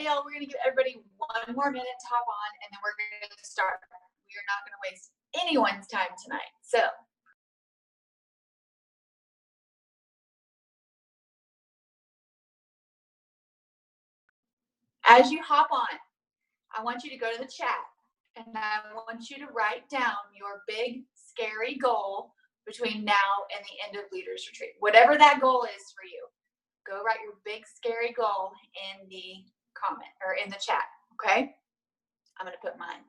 Hey, y'all, we're going to give everybody 1 more minute to hop on, and then we're going to start. We are not going to waste anyone's time tonight. So, as you hop on, I want you to go to the chat, and I want you to write down your big, scary goal between now and the end of Leaders Retreat. Whatever that goal is for you, go write your big, scary goal in the comment or in the chat, okay? I'm going to put mine.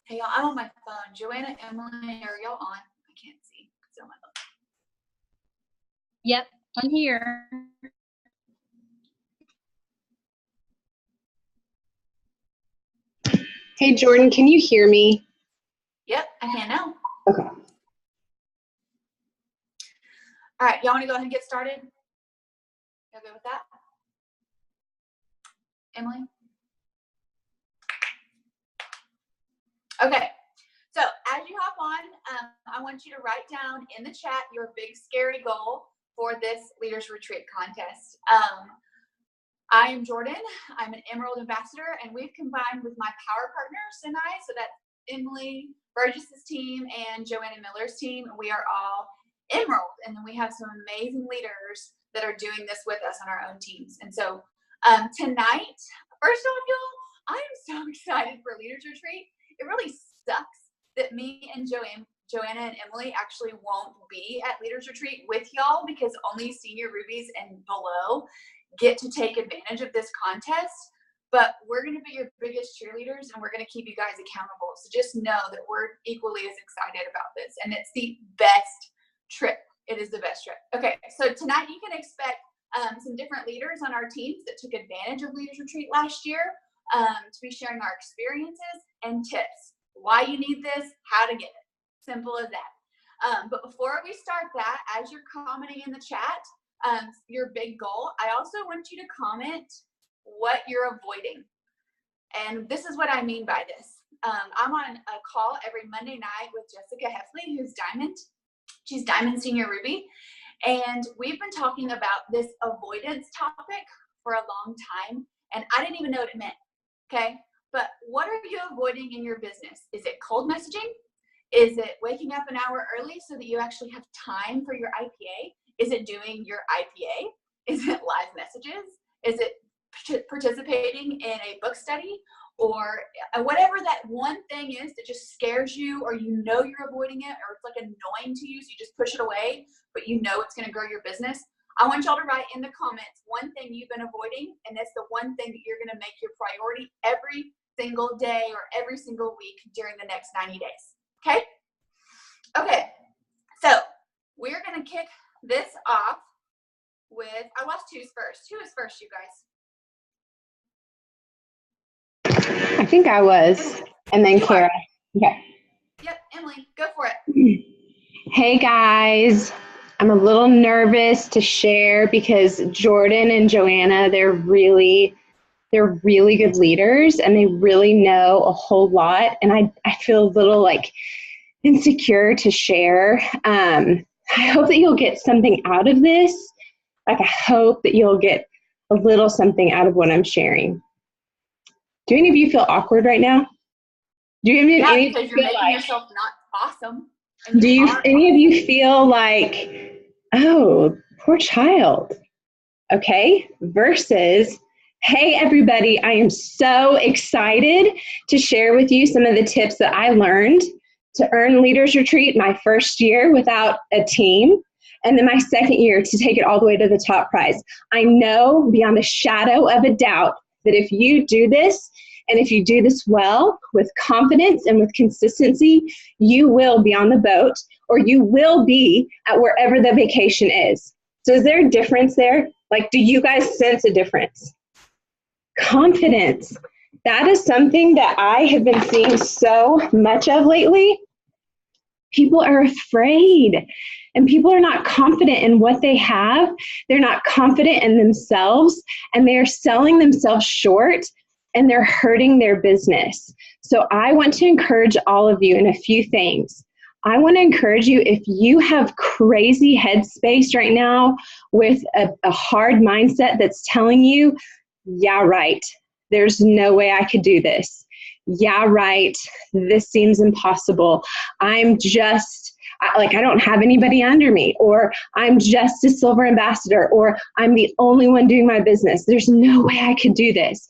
Hey, y'all, I'm on my phone. Joanna, Emily, are y'all on? I can't see. It's on my phone. Yep, I'm here. Hey, Jordan, can you hear me? Yep, I can now. Okay. All right, y'all want to go ahead and get started? Y'all good with that? Emily? Okay, so as you hop on, I want you to write down in the chat your big scary goal for this Leaders Retreat contest. I am Jordan. I'm an Emerald Ambassador, and we've combined with my power partners and I, so that's Emily Burgess's team and Joanna Miller's team, and we are all Emerald, and then we have some amazing leaders that are doing this with us on our own teams. And so tonight, first of all, I am so excited for Leaders Retreat. It really sucks that me and Joanna and Emily actually won't be at Leaders Retreat with y'all because only senior rubies and below get to take advantage of this contest. But we're going to be your biggest cheerleaders, and we're going to keep you guys accountable. So just know that we're equally as excited about this, and it's the best trip. It is the best trip. Okay, so tonight you can expect some different leaders on our teams that took advantage of Leaders Retreat last year to be sharing our experiences and tips. Why you need this, how to get it. Simple as that. But before we start that, as you're commenting in the chat, your big goal, I also want you to comment what you're avoiding. And this is what I mean by this. I'm on a call every Monday night with Jessica Heffley, who's Diamond. She's Diamond Senior Ruby. And we've been talking about this avoidance topic for a long time, and I didn't even know what it meant, okay? But what are you avoiding in your business? Is it cold messaging? Is it waking up an hour early so that you actually have time for your IPA? Is it doing your IPA? Is it live messages? Is it participating in a book study? Or whatever that one thing is that just scares you, or you know you're avoiding it, or it's like annoying to you, so you just push it away, but you know it's going to grow your business. I want y'all to write in the comments one thing you've been avoiding, and it's the one thing that you're going to make your priority every single day or every single week during the next 90 days. Okay? Okay. So we're going to kick this off with, I lost who's first. Who is first, you guys? I think I was, and then Kara. Okay. Yep, Emily, go for it. Hey guys, I'm a little nervous to share because Jordan and Joanna, they're really good leaders, and they really know a whole lot, and I feel a little like insecure to share. I hope that you'll get something out of this. Like, I hope that you'll get a little something out of what I'm sharing. Do any of you feel awkward right now? Do you any because you're making yourself not awesome. Do any of you feel like, oh, poor child? Okay, versus, hey everybody, I am so excited to share with you some of the tips that I learned to earn Leaders Retreat my first year without a team, and then my second year to take it all the way to the top prize. I know beyond a shadow of a doubt that if you do this, and if you do this well, with confidence and with consistency, you will be on the boat or you will be at wherever the vacation is. So is there a difference there? Like, do you guys sense a difference? Confidence. That is something that I have been seeing so much of lately. People are afraid, and people are not confident in what they have. They're not confident in themselves, and they're selling themselves short, and they're hurting their business. So I want to encourage all of you in a few things. I want to encourage you, if you have crazy headspace right now with a hard mindset that's telling you, yeah, right, there's no way I could do this. Yeah, right, this seems impossible. I don't have anybody under me, or I'm just a silver ambassador, or I'm the only one doing my business. There's no way I could do this.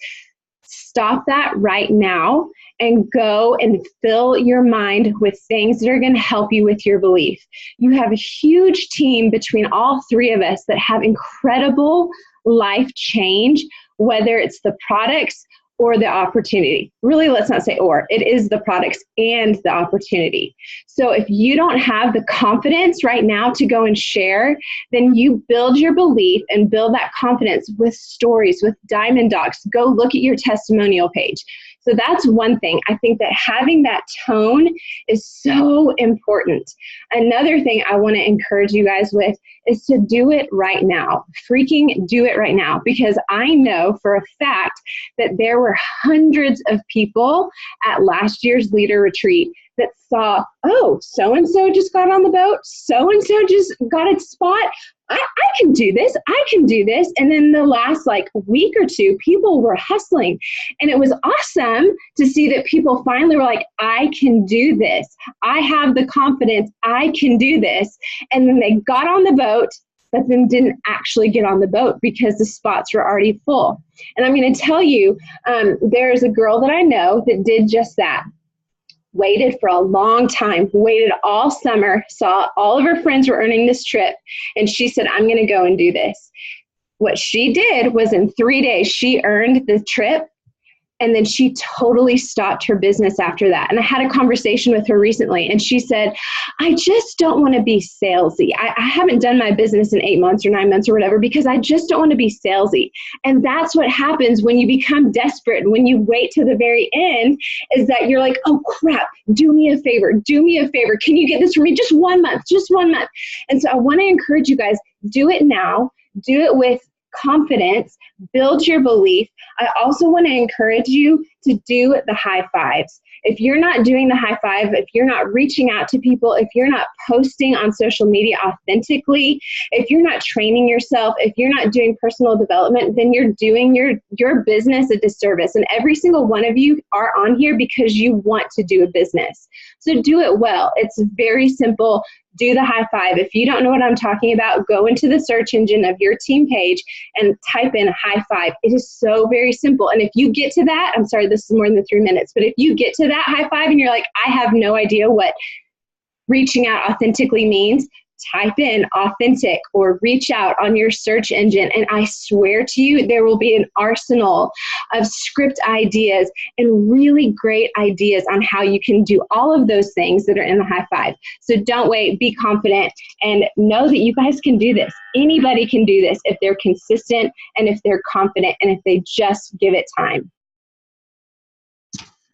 Stop that right now and go and fill your mind with things that are going to help you with your belief. You have a huge team between all three of us that have incredible life change, whether it's the products or the opportunity. Really, let's not say or. It is the products and the opportunity. So if you don't have the confidence right now to go and share, then you build your belief and build that confidence with stories, with Diamond Docs. Go look at your testimonial page. So that's one thing. I think that having that tone is so important. Another thing I want to encourage you guys with is to do it right now. Freaking do it right now. Because I know for a fact that there were hundreds of people at last year's leader retreat that saw, oh, so-and-so just got on the boat. So-and-so just got a spot. I can do this. I can do this. And then the last week or two, people were hustling. And it was awesome to see that people finally were like, I can do this. I have the confidence. I can do this. And then they got on the boat, but then didn't actually get on the boat because the spots were already full. And I'm going to tell you, there's a girl that I know that did just that. Waited for a long time, waited all summer, saw all of her friends were earning this trip, and she said, I'm going to go and do this. What she did was in 3 days, she earned the trip, and then she totally stopped her business after that. And I had a conversation with her recently, and she said, I just don't want to be salesy. I haven't done my business in 8 months or 9 months or whatever because I just don't want to be salesy. And that's what happens when you become desperate and when you wait to the very end, is that you're like, oh crap, do me a favor. Do me a favor. Can you get this for me? Just 1 month, just 1 month. And so I want to encourage you guys, do it now. Do it with confidence, build your belief. I also want to encourage you to do the high fives. If you're not doing the high five, if you're not reaching out to people, if you're not posting on social media authentically, if you're not training yourself, if you're not doing personal development, then you're doing your business a disservice. And every single one of you are on here because you want to do a business. So do it well. It's very simple. Do the high five. If you don't know what I'm talking about, go into the search engine of your team page and type in high five. It is so very simple. And if you get to that, I'm sorry, this is more than 3 minutes, but if you get to that high five and you're like, I have no idea what reaching out authentically means, type in authentic or reach out on your search engine. And I swear to you, there will be an arsenal of script ideas and really great ideas on how you can do all of those things that are in the high five. So don't wait, be confident, and know that you guys can do this. Anybody can do this if they're consistent and if they're confident and if they just give it time.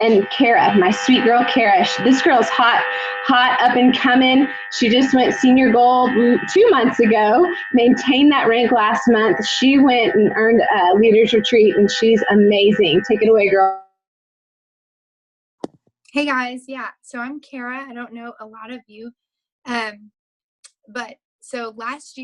And Kara, my sweet girl, Kara, this girl's hot, up and coming. She just went senior gold 2 months ago, maintained that rank last month. She went and earned a leaders retreat, and she's amazing. Take it away, girl. Hey guys, yeah, so I'm Kara. I don't know a lot of you, but so last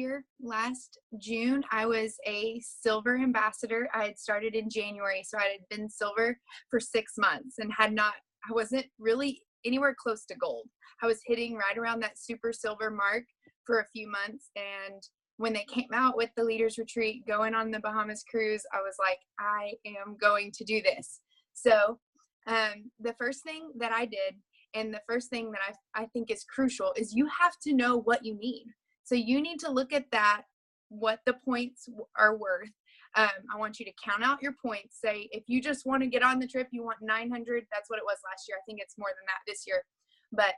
June, I was a silver ambassador. I had started in January, so I had been silver for 6 months and I wasn't really anywhere close to gold. I was hitting right around that super silver mark for a few months. And when they came out with the leaders retreat, going on the Bahamas cruise, I was like, I am going to do this. So the first thing that I did, and the first thing that I think is crucial, is you have to know what you need. So you need to look at that, what the points are worth. I want you to count out your points. Say, if you just want to get on the trip, you want 900. That's what it was last year. I think it's more than that this year. But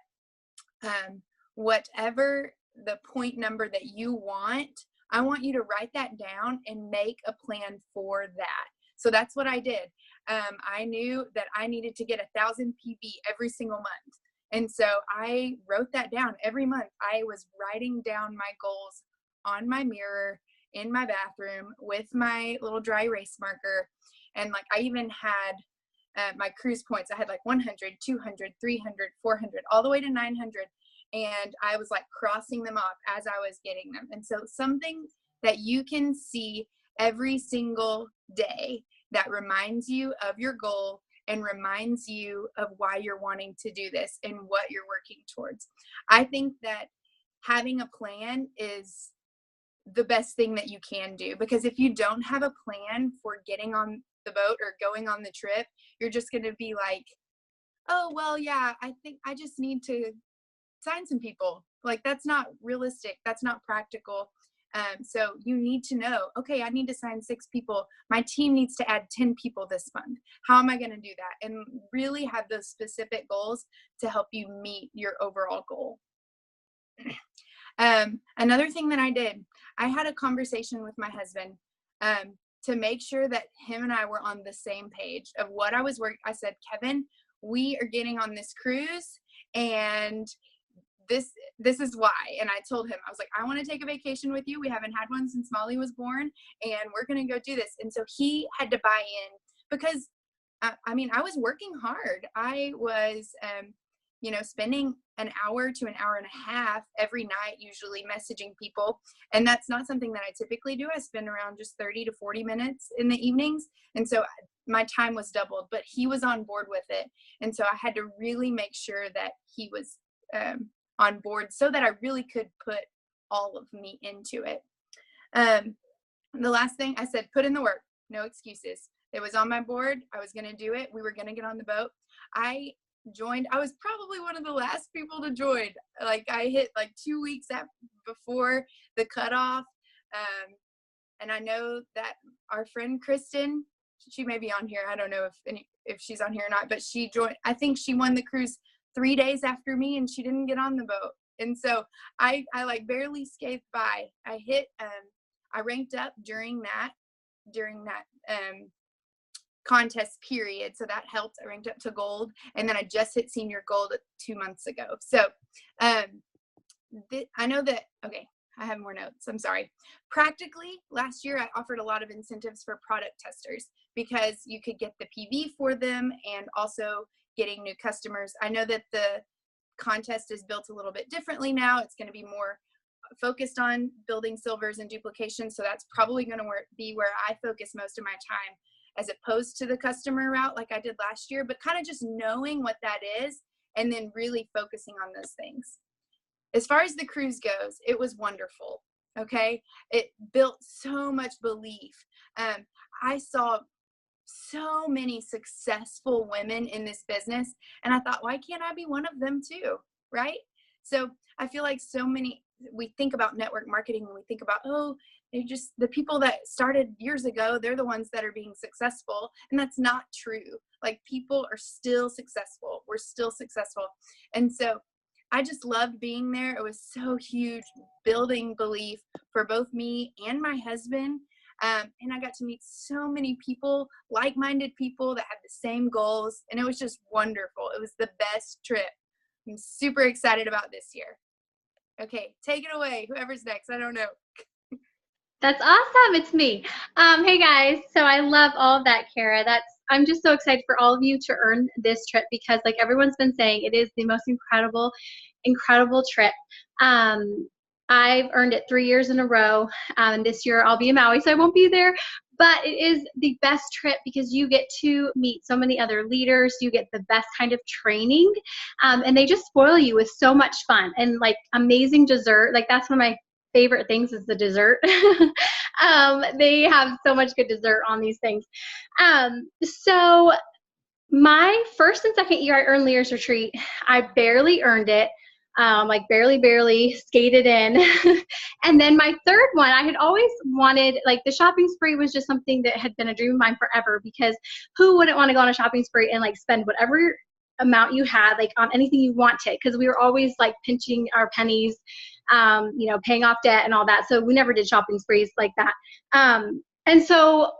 whatever the point number that you want, I want you to write that down and make a plan for that. So that's what I did. I knew that I needed to get 1,000 PV every single month. And so I wrote that down every month. I was writing down my goals on my mirror in my bathroom with my little dry erase marker. And like, I even had my cruise points. I had like 100, 200, 300, 400, all the way to 900. And I was like crossing them off as I was getting them. And so something that you can see every single day that reminds you of your goal and reminds you of why you're wanting to do this and what you're working towards. I think that having a plan is the best thing that you can do, because if you don't have a plan for getting on the boat or going on the trip, you're just going to be like, oh, well, yeah, I think I just need to sign some people. Like, that's not realistic. That's not practical. So you need to know, okay, I need to sign 6 people. My team needs to add 10 people this month. How am I going to do that? And really have those specific goals to help you meet your overall goal. Another thing that I did, I had a conversation with my husband to make sure that him and I were on the same page of what I was working. I said, Kevin, we are getting on this cruise, and this is why. And I told him, I was like, I want to take a vacation with you. We haven't had one since Molly was born, and we're going to go do this. And so he had to buy in, because I mean, I was working hard. I was, spending an hour to an hour and a half every night, usually messaging people. And that's not something that I typically do. I spend around just 30 to 40 minutes in the evenings. And so my time was doubled, but he was on board with it. And so I had to really make sure that he was on board so that I really could put all of me into it. The last thing I said, put in the work, no excuses. It was on my board. I was going to do it. We were going to get on the boat. I joined. I was probably one of the last people to join. Like, I hit like 2 weeks before the cutoff. And I know that our friend Kristen, she may be on here. I don't know if she's on here or not, but she joined. I think she won the cruise 3 days after me, and she didn't get on the boat. And so I like barely scaped by. I ranked up during that contest period. So that helped. I ranked up to gold, and then I just hit senior gold 2 months ago. So I know that, okay, I have more notes. I'm sorry. Practically, last year I offered a lot of incentives for product testers because you could get the PV for them and also getting new customers. I know that the contest is built a little bit differently now. It's going to be more focused on building silvers and duplications. So that's probably going to be where I focus most of my time, as opposed to the customer route like I did last year, but kind of just knowing what that is and then really focusing on those things. As far as the cruise goes, it was wonderful. Okay. It built so much belief. I saw so many successful women in this business, and I thought, why can't I be one of them too? Right? So I feel like we think about network marketing and we think about, oh, they're just the people that started years ago, they're the ones that are being successful. And that's not true. Like, people are still successful. We're still successful. And so I just loved being there. It was so huge, building belief for both me and my husband. And I got to meet so many people, like-minded people that had the same goals. And it was just wonderful. It was the best trip. I'm super excited about this year. Okay, take it away. Whoever's next. I don't know. That's awesome. It's me. Hey guys. So I love all of that, Kara. I'm just so excited for all of you to earn this trip, because like everyone's been saying, it is the most incredible trip. I've earned it 3 years in a row. And this year I'll be in Maui, so I won't be there. But it is the best trip because you get to meet so many other leaders. You get the best kind of training. And they just spoil you with so much fun and like amazing dessert. Like, that's one of my favorite things is the dessert. They have so much good dessert on these things. So my first and second year I earned Leaders Retreat, I barely earned it. Like barely skated in. And then my third one, I had always wanted, like, the shopping spree was just something that had been a dream of mine forever, because who wouldn't want to go on a shopping spree and like spend whatever amount you had, like on anything you wanted, because we were always like pinching our pennies, you know, paying off debt and all that. So we never did shopping sprees like that. And so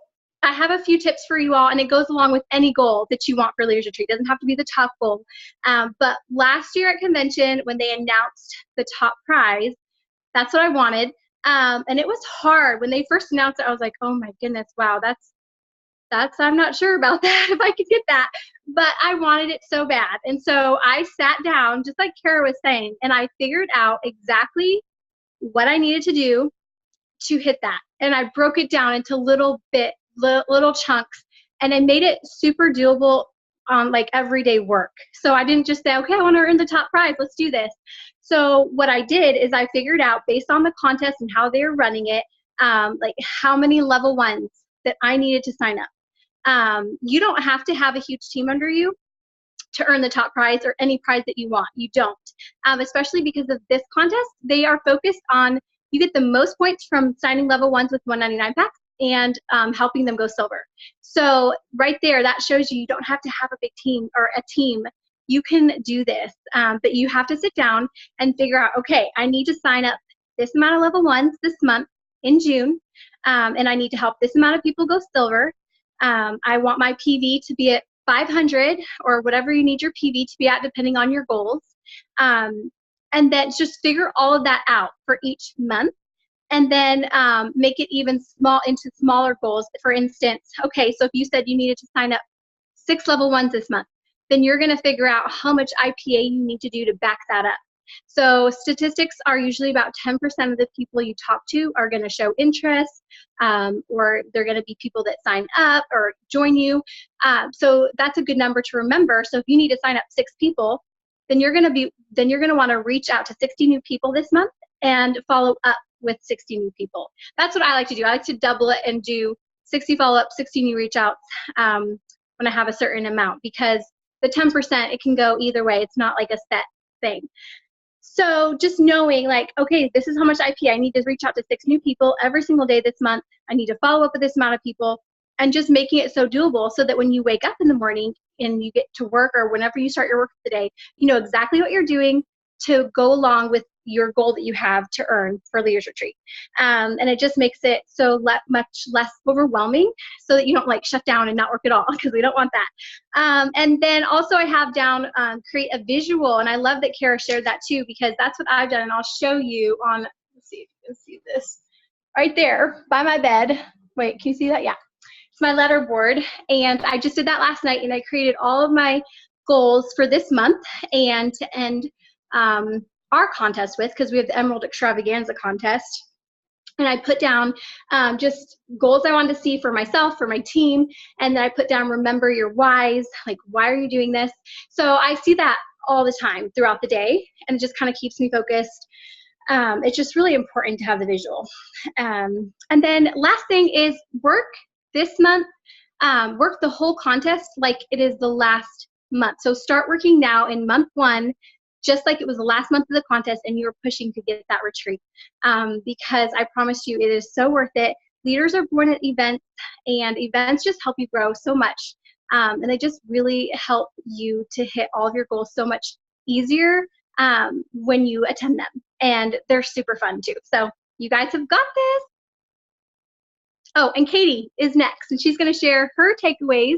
I have a few tips for you all, and it goes along with any goal that you want for Leaders Retreat. It doesn't have to be the top goal. But last year at convention, when they announced the top prize, that's what I wanted. And it was hard. When they first announced it, I was like, oh my goodness, wow, that's, I'm not sure about that, if I could get that. But I wanted it so bad. And so I sat down, just like Kara was saying, and I figured out exactly what I needed to do to hit that. And I broke it down into little chunks, and I made it super doable on like everyday work. So I didn't just say, okay, I want to earn the top prize, let's do this. So what I did is I figured out, based on the contest and how they were running it, like how many level 1s that I needed to sign up. You don't have to have a huge team under you to earn the top prize or any prize that you want. You don't, especially because of this contest. They are focused on, you get the most points from signing level 1s with 199 packs and helping them go silver. So right there, that shows you don't have to have a big team or a team. You can do this, but you have to sit down and figure out, okay, I need to sign up this amount of level 1s this month in June, and I need to help this amount of people go silver. I want my PV to be at 500 or whatever you need your PV to be at, depending on your goals. And then just figure all of that out for each month, and then make it even into smaller goals. For instance, okay, so if you said you needed to sign up 6 level 1s this month, then you're going to figure out how much IPA you need to do to back that up. So statistics are usually about 10% of the people you talk to are going to show interest, or they're going to be people that sign up or join you. So that's a good number to remember. So if you need to sign up 6 people, then you're going to want to reach out to 60 new people this month and follow up with 60 new people. That's what I like to do. I like to double it and do 60 follow-ups, 60 new reach outs when I have a certain amount, because the 10%, it can go either way. It's not like a set thing. So just knowing, like, okay, this is how much IP I need to reach out to 6 new people every single day this month. I need to follow up with this amount of people, and just making it so doable so that when you wake up in the morning and you get to work, or whenever you start your work of the day, you know exactly what you're doing to go along with your goal that you have to earn for Leaders Retreat. And it just makes it so much less overwhelming, so that you don't like shut down and not work at all, because we don't want that. And then also I have down create a visual, and I love that Kara shared that too, because that's what I've done, and I'll show you on, let's see if you can see this, right there by my bed. Wait, can you see that? Yeah. It's my letter board, and I just did that last night, and I created all of my goals for this month and to end our contest with, because we have the Emerald Extravaganza contest. And I put down just goals I wanted to see for myself, for my team, and then I put down remember your whys, like why are you doing this? So I see that all the time throughout the day, and it just kind of keeps me focused. It's just really important to have the visual. And then last thing is work this month, work the whole contest like it is the last month. So start working now in month 1, just like it was the last month of the contest and you were pushing to get that retreat. Because I promise you, it is so worth it. Leaders are born at events, and events just help you grow so much. And they just really help you to hit all of your goals so much easier when you attend them. And they're super fun too. So you guys have got this. Oh, and Katie is next, and she's going to share her takeaways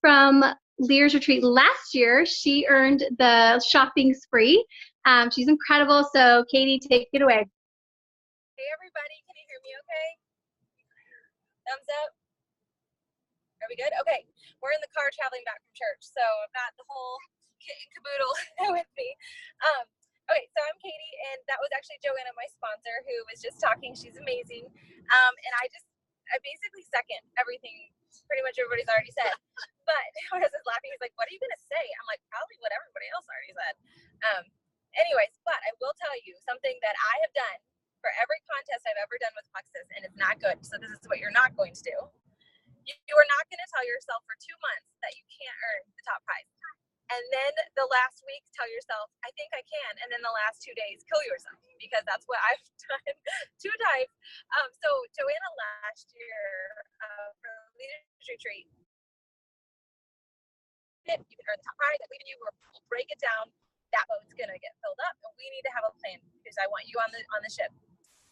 from Leaders Retreat last year. She earned the shopping spree. She's incredible. So Katie, take it away. Hey everybody, can you hear me okay? Thumbs up? Are we good? Okay, we're in the car traveling back from church, so I've got the whole kit and caboodle with me. Okay, so I'm Katie, and that was actually Joanna, my sponsor, who was just talking. She's amazing. And I basically second everything pretty much everybody's already said. But my husband's laughing. He's like, what are you going to say? I'm like, probably what everybody else already said. Anyways, but I will tell you something that I have done for every contest I've ever done with Plexus, and it's not good. So this is what you're not going to do. You are not going to tell yourself for 2 months that you can't earn the top prize. And then the last week, tell yourself, I think I can. And then the last 2 days, kill yourself, because that's what I've done 2 times. So Joanna last year for Leaders Retreat, it, you can earn the top prize. I believe in you. We'll break it down. That boat's gonna get filled up, and we need to have a plan because I want you on the ship.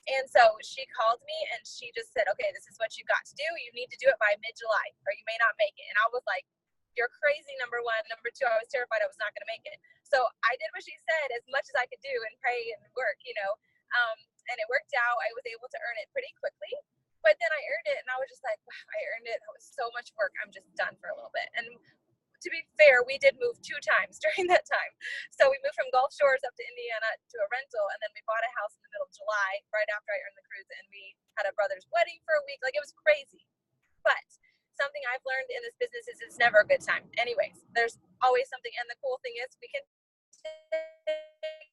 And so she called me and she just said, okay, this is what you got to do. You need to do it by mid-July or you may not make it. And I was like, you're crazy, number one. Number two, I was terrified I was not going to make it. So I did what she said as much as I could do and pray and work, and it worked out. I was able to earn it pretty quickly. But then I earned it and I was just like, wow, I earned it. That was so much work. I'm just done for a little bit. And to be fair, we did move 2 times during that time. So we moved from Gulf Shores up to Indiana to a rental, and then we bought a house in the middle of July, right after I earned the cruise, and we had a brother's wedding for a week. Like, it was crazy. But something I've learned in this business is it's never a good time. Anyways, there's always something, and the cool thing is we can take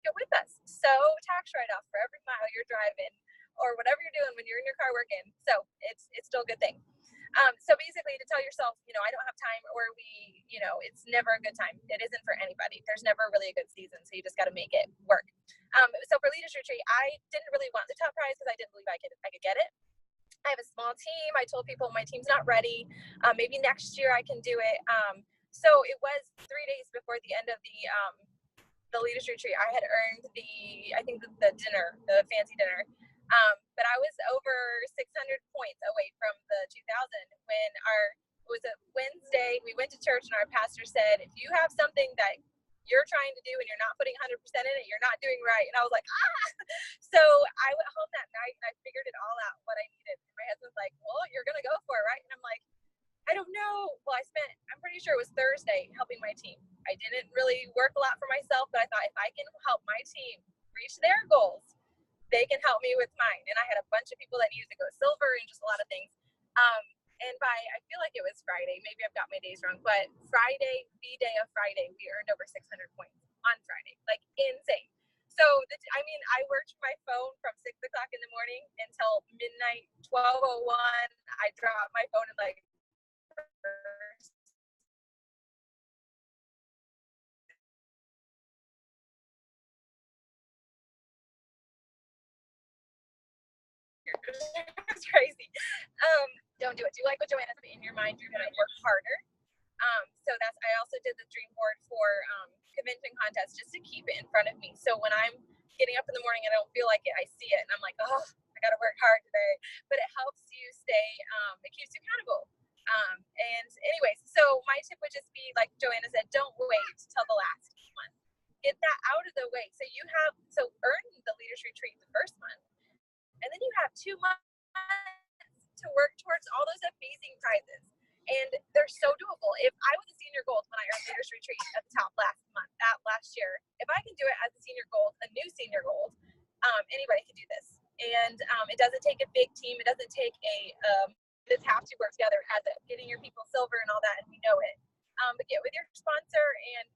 it with us. So tax write-off for every mile you're driving or whatever you're doing when you're in your car working. So it's still a good thing. So basically, to tell yourself, I don't have time, or it's never a good time. It isn't for anybody. There's never really a good season, so you just got to make it work. So for Leaders Retreat, I didn't really want the top prize because I didn't believe I could get it. I have a small team. I told people my team's not ready. Maybe next year I can do it. So it was 3 days before the end of the Leaders Retreat. I had earned the dinner, the fancy dinner. But I was over 600 points away from the 2000 when it was a Wednesday. We went to church and our pastor said, if you have something that you're trying to do and you're not putting 100% in it, you're not doing right. And I was like, ah! So I went home that night and I figured it all out, what I needed. And my husband's like, well, you're going to go for it, right? And I'm like, I don't know. Well, I'm pretty sure it was Thursday helping my team. I didn't really work a lot for myself, but I thought if I can help my team reach their goals, they can help me with mine. And I had a bunch of people that needed to go silver and just a lot of things. And I feel like it was Friday, maybe I've got my days wrong, but Friday, the day of Friday, we earned over 600 points on Friday, like insane. So, I worked my phone from 6 o'clock in the morning until midnight, 12:01. I dropped my phone and it's crazy. Don't do it. Do like what Joanna said. In your mind, you're gonna work harder. So I also did the dream board for convention contest just to keep it in front of me. So when I'm getting up in the morning and I don't feel like it, I see it and I'm like, oh, I gotta work hard today. But it helps you stay. It keeps you accountable. And anyways, so my tip would just be, like Joanna said, don't wait till the last month. Get that out of the way. So earn the Leaders Retreat the first month. And then you have 2 months to work towards all those amazing prizes. And they're so doable. If I was a senior gold when I earned Leaders Retreat at the top last year, if I can do it as a senior gold, a new senior gold, anybody can do this. And it doesn't take a big team. It doesn't take just have to work together as getting your people silver and all that, and we know it. But get with your sponsor and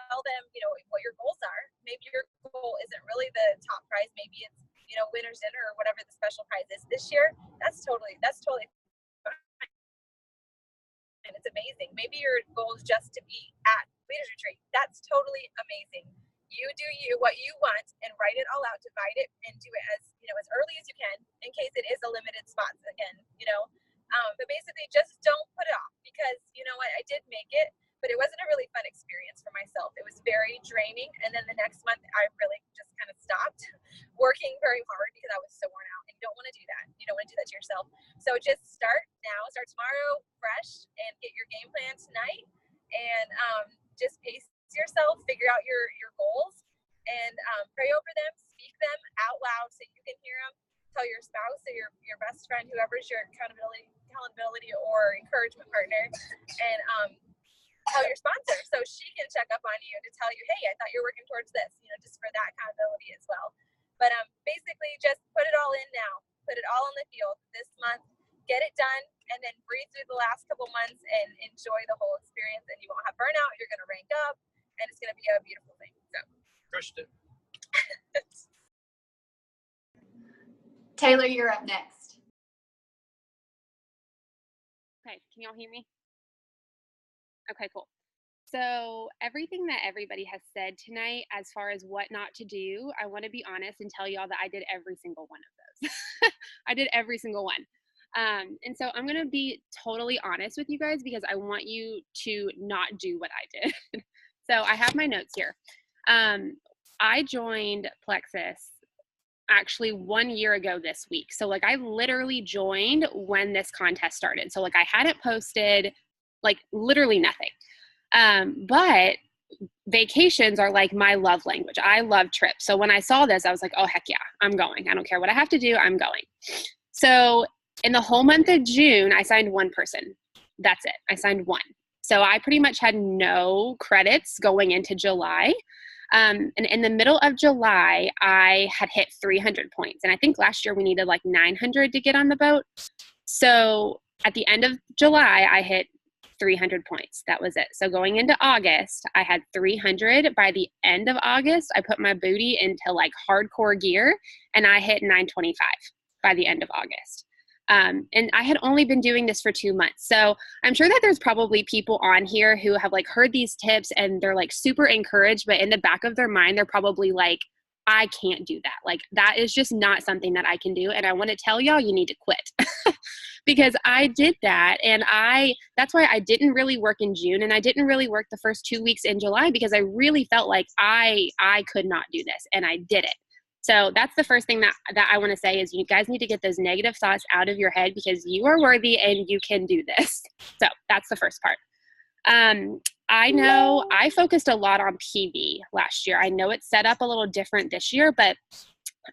tell them, what your goals are. Maybe your goal isn't really the top prize. Maybe it's, winner's dinner or whatever the special prize is this year. That's totally fine. And it's amazing. Maybe your goal is just to be at Leaders Retreat. That's totally amazing. You do what you want, and write it all out, divide it, and do it as early as you can, in case it is a limited spot again. But basically, just don't put it off, because you know what, I did make it, but it wasn't a really fun experience for myself. It was very draining, and then the next month, I really just kind of stopped working very hard because I was so worn out, and you don't want to do that. You don't want to do that to yourself. So just start now, start tomorrow fresh, and get your game plan tonight, and just pace yourself, figure out your goals, and pray over them, speak them out loud so you can hear them. Tell your spouse or your best friend, whoever's your accountability or encouragement partner, and tell your sponsor so she can check up on you to tell you, hey, I thought you were working towards this, just for that accountability as well. But basically, just put it all in now. Put it all in the field this month. Get it done, and then breathe through the last couple months and enjoy the whole experience. And you won't have burnout. You're going to rank up, and it's going to be a beautiful thing. So, Crushed it. Taylor, you're up next. Okay, can y'all hear me? Okay, cool. So everything that everybody has said tonight as far as what not to do, I want to be honest and tell y'all that I did every single one of those. I did every single one. And so I'm going to be totally honest with you guys because I want you to not do what I did. So I have my notes here. I joined Plexus actually 1 year ago this week. So like I literally joined when this contest started. So like I hadn't posted like literally nothing. But vacations are like my love language. I love trips. So when I saw this, I was like, oh, heck yeah, I'm going. I don't care what I have to do. I'm going. So in the whole month of June, I signed one person. That's it. I signed one. So I pretty much had no credits going into July. And in the middle of July, I had hit 300 points. And I think last year we needed like 900 to get on the boat. So at the end of July, I hit 300 points. That was it. So going into August, I had 300. By the end of August, I put my booty into like hardcore gear and I hit 925 by the end of August. And I had only been doing this for 2 months. So I'm sure that there's probably people on here who have like heard these tips and they're like super encouraged, but in the back of their mind, they're probably like, I can't do that. Like that is just not something that I can do. And I want to tell y'all, you need to quit because I did that. And that's why I didn't really work in June and I didn't really work the first 2 weeks in July because I really felt like I could not do this and I did it. So that's the first thing that I want to say is you guys need to get those negative thoughts out of your head because you are worthy and you can do this. So that's the first part. I know I focused a lot on PV last year. I know it's set up a little different this year, but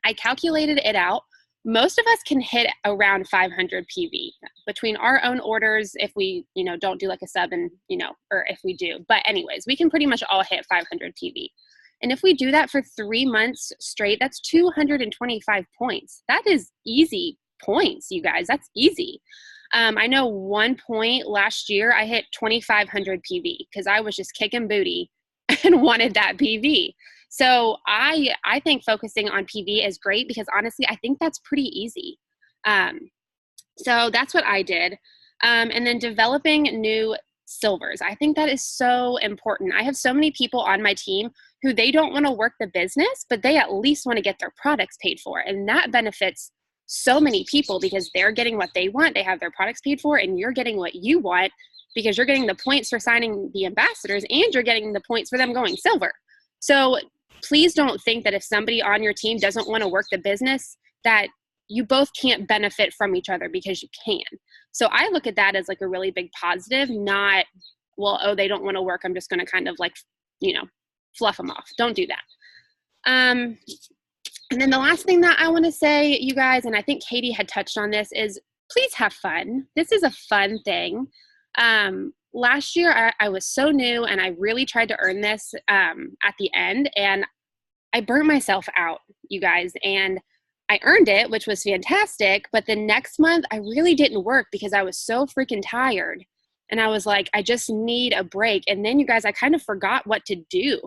I calculated it out. Most of us can hit around 500 PV between our own orders if we, don't do like a sub and, or if we do. But anyways, we can pretty much all hit 500 PV. And if we do that for 3 months straight, that's 225 points. That is easy points, you guys. That's easy. I know one point last year, I hit 2,500 PV because I was just kicking booty and wanted that PV. So I think focusing on PV is great because honestly, I think that's pretty easy. So that's what I did. And then developing new silvers. I think that is so important. I have so many people on my team who they don't want to work the business, but they at least want to get their products paid for. And that benefits so many people because they're getting what they want. They have their products paid for and you're getting what you want because you're getting the points for signing the ambassadors and you're getting the points for them going silver. So please don't think that if somebody on your team doesn't want to work the business that you both can't benefit from each other because you can. So I look at that as like a really big positive, not, well, oh, they don't want to work. I'm just going to kind of like, fluff them off. Don't do that. And then the last thing that I want to say, you guys, and I think Katie had touched on this, is please have fun. This is a fun thing. Last year, I was so new and I really tried to earn this at the end and I burnt myself out, you guys, and I earned it, which was fantastic. But the next month, I really didn't work because I was so freaking tired. And I was like, I just need a break. And then, you guys, I kind of forgot what to do.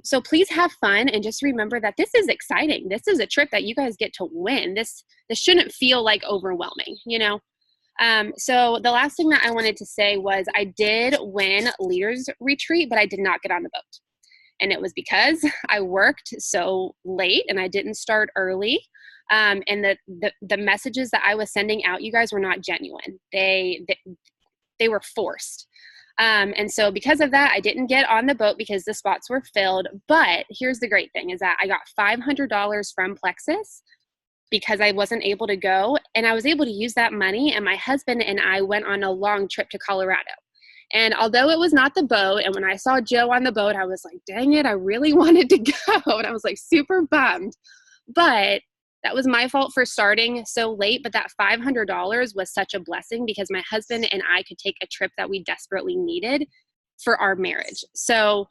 So please have fun and just remember that this is exciting. This is a trip that you guys get to win. This shouldn't feel like overwhelming, So the last thing that I wanted to say was I did win Leaders Retreat, but I did not get on the boat. And it was because I worked so late and I didn't start early. And the messages that I was sending out, you guys, were not genuine. They were forced. And so because of that, I didn't get on the boat because the spots were filled. But here's the great thing is that I got $500 from Plexus because I wasn't able to go. And I was able to use that money. And my husband and I went on a long trip to Colorado. And although it was not the boat, and when I saw Joe on the boat, I was like, dang it, I really wanted to go. And I was like super bummed. But that was my fault for starting so late. But that $500 was such a blessing because my husband and I could take a trip that we desperately needed for our marriage. So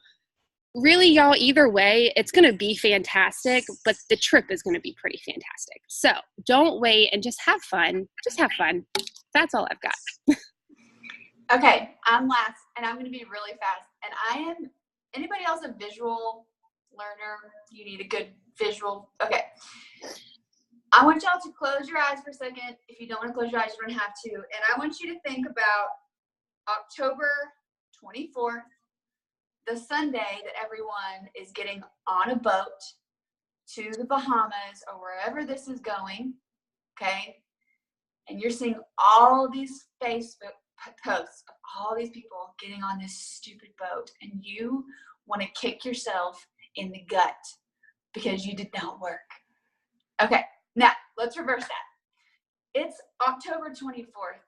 really, y'all, either way, it's going to be fantastic, but the trip is going to be pretty fantastic. So don't wait and just have fun. Just have fun. That's all I've got. Okay, I'm last, and I'm going to be really fast. And anybody else a visual learner? You need a good visual. Okay. I want y'all to close your eyes for a second. If you don't want to close your eyes, you don't have to. And I want you to think about October 24th, the Sunday that everyone is getting on a boat to the Bahamas or wherever this is going, okay? and you're seeing all these Facebook posts of all these people getting on this stupid boat, and you want to kick yourself in the gut because you did not work. Okay, now let's reverse that. It's October 24th,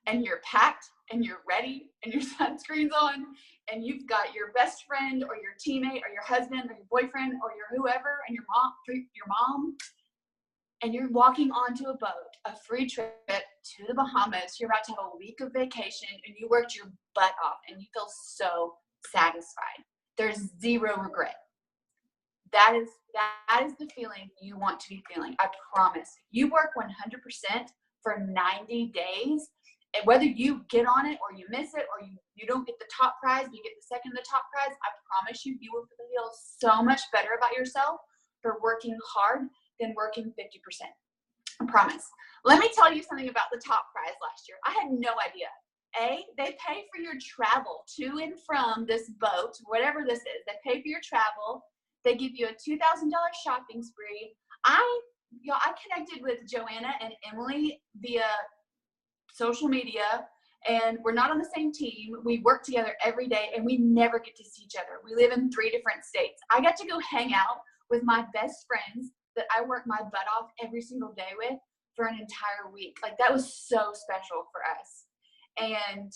and you're packed, and you're ready, and your sunscreen's on, and you've got your best friend or your teammate or your husband or your boyfriend or your whoever and your mom, and you're walking onto a boat, a free trip to the Bahamas. You're about to have a week of vacation, and you worked your butt off, and you feel so satisfied. There's zero regret. That is the feeling you want to be feeling. I promise. You work 100% for 90 days, and whether you get on it or you miss it or you don't get the top prize, but you get the second to the top prize, I promise you, you will feel so much better about yourself for working hard than working 50%. I promise. Let me tell you something about the top prize last year. I had no idea. They pay for your travel to and from this boat, whatever this is. They pay for your travel. They give you a $2,000 shopping spree. I connected with Joanna and Emily via social media, and we're not on the same team. We work together every day, and we never get to see each other. We live in 3 different states. I got to go hang out with my best friends that I work my butt off every single day with for an entire week. Like, that was so special for us. And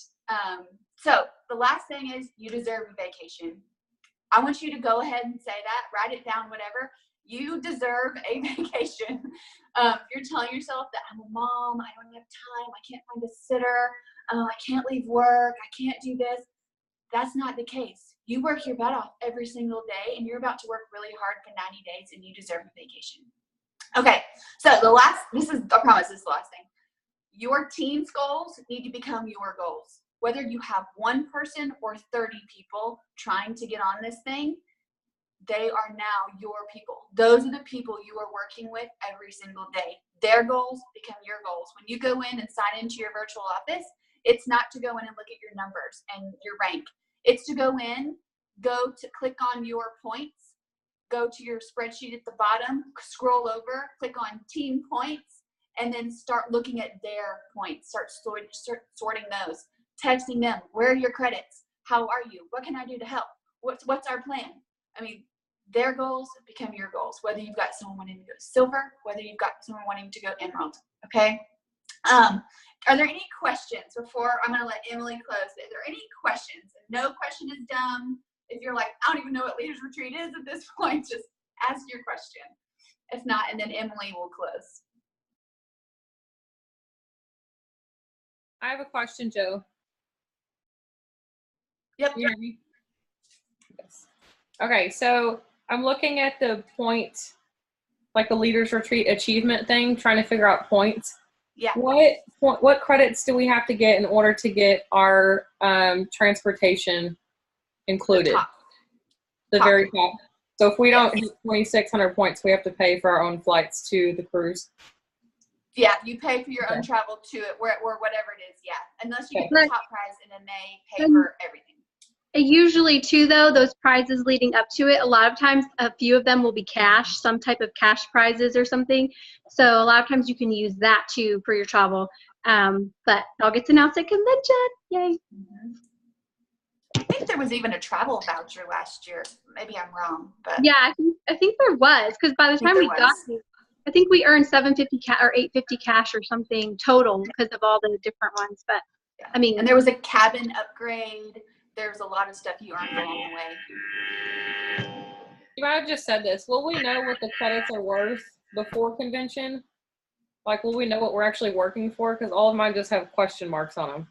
so the last thing is, you deserve a vacation. I want you to go ahead and say that, write it down, whatever. You deserve a vacation. You're telling yourself that I'm a mom, I don't have time, I can't find a sitter, I can't leave work, I can't do this. That's not the case. You work your butt off every single day, and you're about to work really hard for 90 days, and you deserve a vacation. Okay, so I promise this is the last thing. Your team's goals need to become your goals. Whether you have 1 person or 30 people trying to get on this thing, they are now your people. Those are the people you are working with every single day. Their goals become your goals. When you go in and sign into your virtual office, it's not to go in and look at your numbers and your rank. It's to go in, click on your points, go to your spreadsheet at the bottom, scroll over, click on team points, and then start looking at their points. Start sorting those, texting them. Where are your credits? How are you? What can I do to help? What's our plan? I mean, their goals become your goals, whether you've got someone wanting to go silver, whether you've got someone wanting to go emerald, okay? Are there any questions before I'm going to let Emily close? Is there any questions? No question is dumb. If you're like, I don't even know what Leaders Retreat is at this point, just ask your question. If not, and then Emily will close. I have a question, Joe. Yep. You hear me? Yes. Okay, so I'm looking at the point, like the Leaders Retreat achievement thing, trying to figure out points. Yeah. What credits do we have to get in order to get our transportation included? The very top. So if we don't hit 2,600 points, we have to pay for our own flights to the cruise. Yeah, you pay for your own travel to it, or whatever it is. Yeah, unless you get the top prize, and then they pay for everything. Usually, too, though, those prizes leading up to it, a lot of times, a few of them will be cash, some type of cash prizes or something. So a lot of times you can use that, too, for your travel. But I'll get to announce at convention. Yay. Mm-hmm. I think there was even a travel voucher last year. Maybe I'm wrong. But yeah, I think there was, because by the time we got here, I think we earned $750 or $850 cash or something total because of all the different ones. But, yeah. I mean. And there was a cabin upgrade. There's a lot of stuff you earned along the way. You might have just said this. Will we know what the credits are worth before convention? Like, will we know what we're actually working for? Because all of mine just have question marks on them.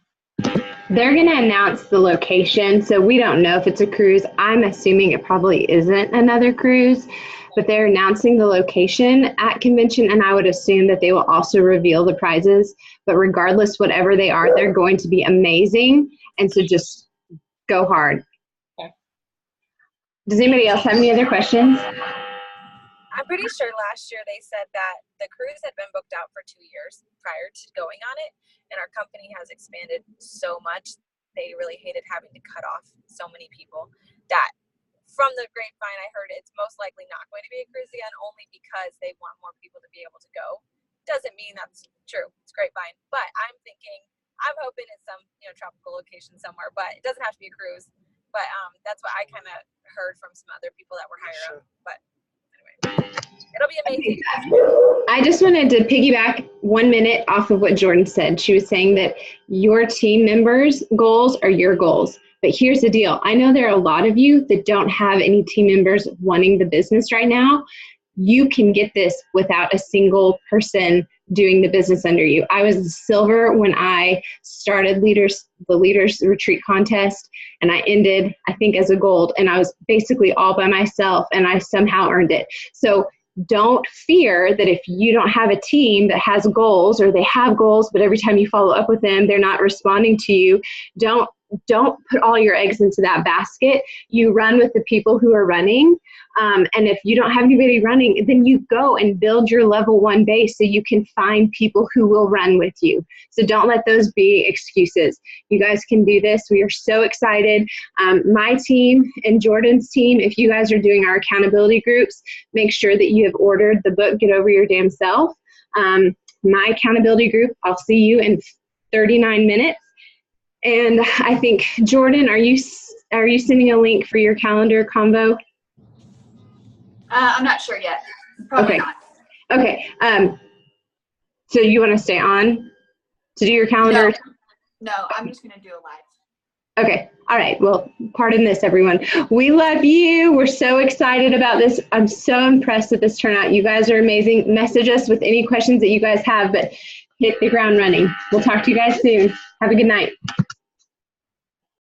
They're going to announce the location, so we don't know if it's a cruise. I'm assuming it probably isn't another cruise, but they're announcing the location at convention, and I would assume that they will also reveal the prizes. But regardless, whatever they are, they're going to be amazing, and so just go hard. Okay. Does anybody else have any other questions? I'm pretty sure last year they said that the cruise had been booked out for 2 years prior to going on it, and our company has expanded so much. They really hated having to cut off so many people that from the grapevine I heard it's most likely not going to be a cruise again, only because they want more people to be able to go. Doesn't mean that's true. It's it's grapevine. But I'm hoping it's some, tropical location somewhere, but it doesn't have to be a cruise. But that's what I kind of heard from some other people that were higher up. But anyway, it'll be amazing. I just wanted to piggyback 1 minute off of what Jordan said. She was saying that your team members' goals are your goals. But here's the deal. I know there are a lot of you that don't have any team members wanting the business right now. You can get this without a single person doing the business under you. I was a silver when I started the Leaders Retreat contest, and I ended, I think, as a gold, and I was basically all by myself, and I somehow earned it. So don't fear that if you don't have a team that has goals, or they have goals, but every time you follow up with them, they're not responding to you. Don't put all your eggs into that basket. You run with the people who are running. And if you don't have anybody running, then you go and build your level 1 base so you can find people who will run with you. So don't let those be excuses. You guys can do this. We are so excited. My team and Jordan's team, if you guys are doing our accountability groups, make sure that you have ordered the book, Get Over Your Damn Self. My accountability group, I'll see you in 39 minutes. And I think, Jordan, are you sending a link for your calendar convo? I'm not sure yet. Probably not. Okay. So you want to stay on to do your calendar? No, I'm just going to do a live. Okay. All right. Well, pardon this, everyone. We love you. We're so excited about this. I'm so impressed with this turnout. You guys are amazing. Message us with any questions that you guys have, but hit the ground running. We'll talk to you guys soon. Have a good night.